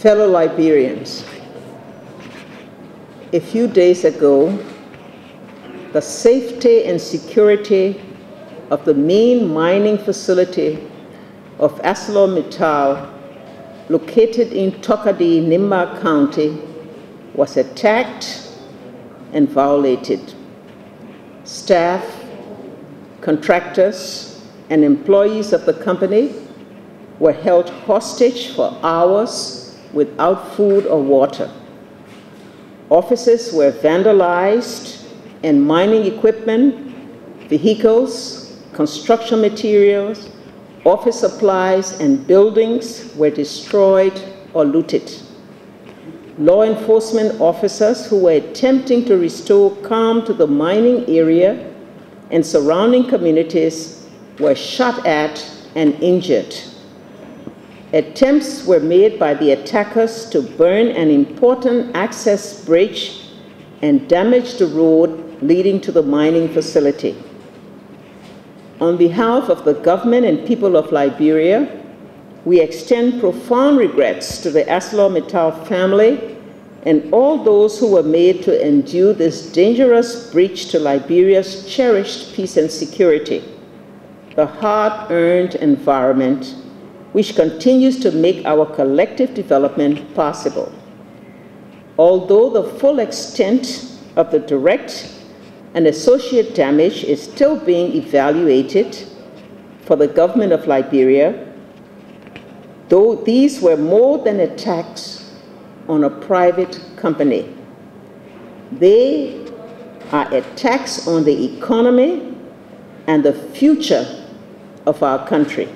Fellow Liberians, a few days ago, the safety and security of the main mining facility of Arcelor Mittal, located in Tokadi, NIMBA County, was attacked and violated. Staff, contractors, and employees of the company were held hostage for hours without food or water. Offices were vandalized and mining equipment, vehicles, construction materials, office supplies, and buildings were destroyed or looted. Law enforcement officers who were attempting to restore calm to the mining area and surrounding communities were shot at and injured. Attempts were made by the attackers to burn an important access bridge and damage the road leading to the mining facility. On behalf of the government and people of Liberia, we extend profound regrets to the Arcelor Mittal family and all those who were made to endure this dangerous breach to Liberia's cherished peace and security, the hard-earned environment which continues to make our collective development possible. Although the full extent of the direct and associate damage is still being evaluated for the government of Liberia, though these were more than attacks on a private company. They are attacks on the economy and the future of our country.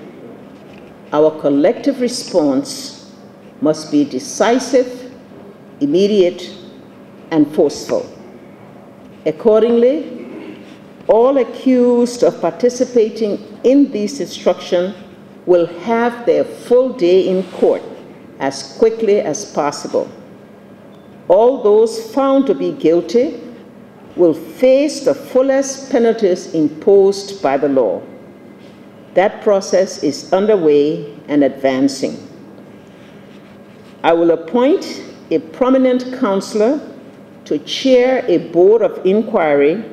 Our collective response must be decisive, immediate, and forceful. Accordingly, all accused of participating in this destruction will have their full day in court as quickly as possible. All those found to be guilty will face the fullest penalties imposed by the law. That process is underway and advancing. I will appoint a prominent counselor to chair a board of inquiry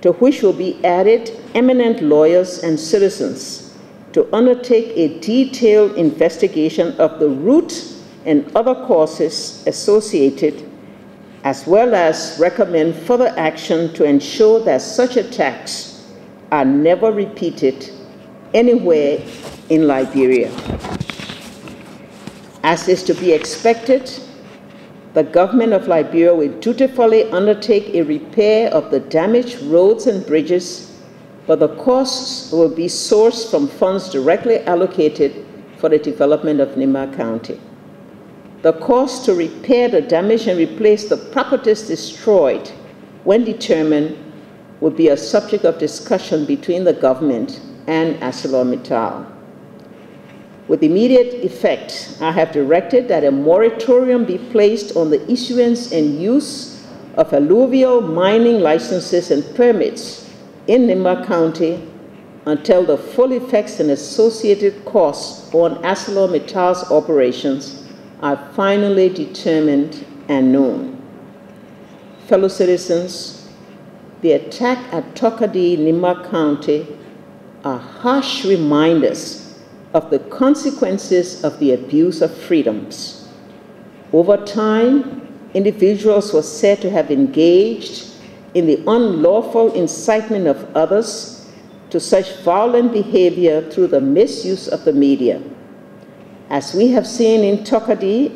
to which will be added eminent lawyers and citizens to undertake a detailed investigation of the root and other causes associated, as well as recommend further action to ensure that such attacks are never repeated anywhere in Liberia. As is to be expected, the government of Liberia will dutifully undertake a repair of the damaged roads and bridges, but the costs will be sourced from funds directly allocated for the development of NIMBA County. The cost to repair the damage and replace the properties destroyed, when determined, will be a subject of discussion between the government and Arcelor Mittal. With immediate effect, I have directed that a moratorium be placed on the issuance and use of alluvial mining licenses and permits in NIMBA County until the full effects and associated costs on Arcelor Mittal's operations are finally determined and known. Fellow citizens, the attack at Tokadi, NIMBA County, are harsh reminders of the consequences of the abuse of freedoms. Over time, individuals were said to have engaged in the unlawful incitement of others to such violent behavior through the misuse of the media. As we have seen in Tokadi,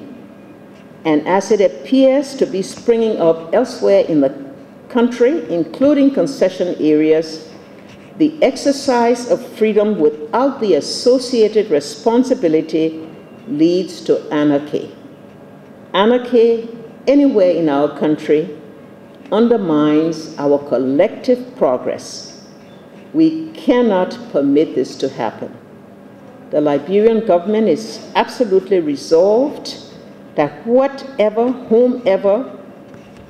and as it appears to be springing up elsewhere in the country, including concession areas, the exercise of freedom without the associated responsibility leads to anarchy. Anarchy anywhere in our country undermines our collective progress. We cannot permit this to happen. The Liberian government is absolutely resolved that whatever, whomever,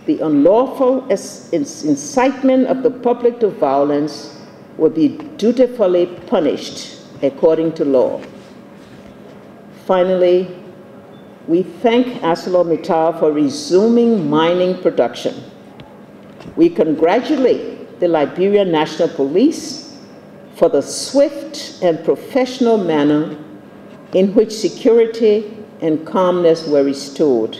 the unlawful incitement of the public to violence will be dutifully punished according to law. Finally, We thank Arcelor Mittal for resuming mining production. We congratulate the Liberian National Police for the swift and professional manner in which security and calmness were restored.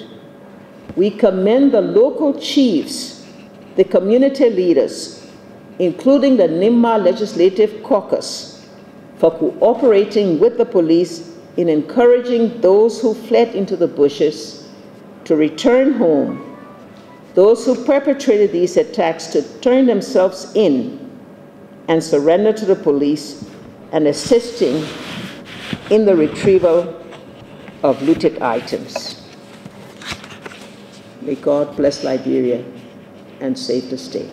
We commend the local chiefs, the community leaders, including the NIMBA Legislative Caucus, for cooperating with the police in encouraging those who fled into the bushes to return home, those who perpetrated these attacks to turn themselves in and surrender to the police, and assisting in the retrieval of looted items. May God bless Liberia and save the state.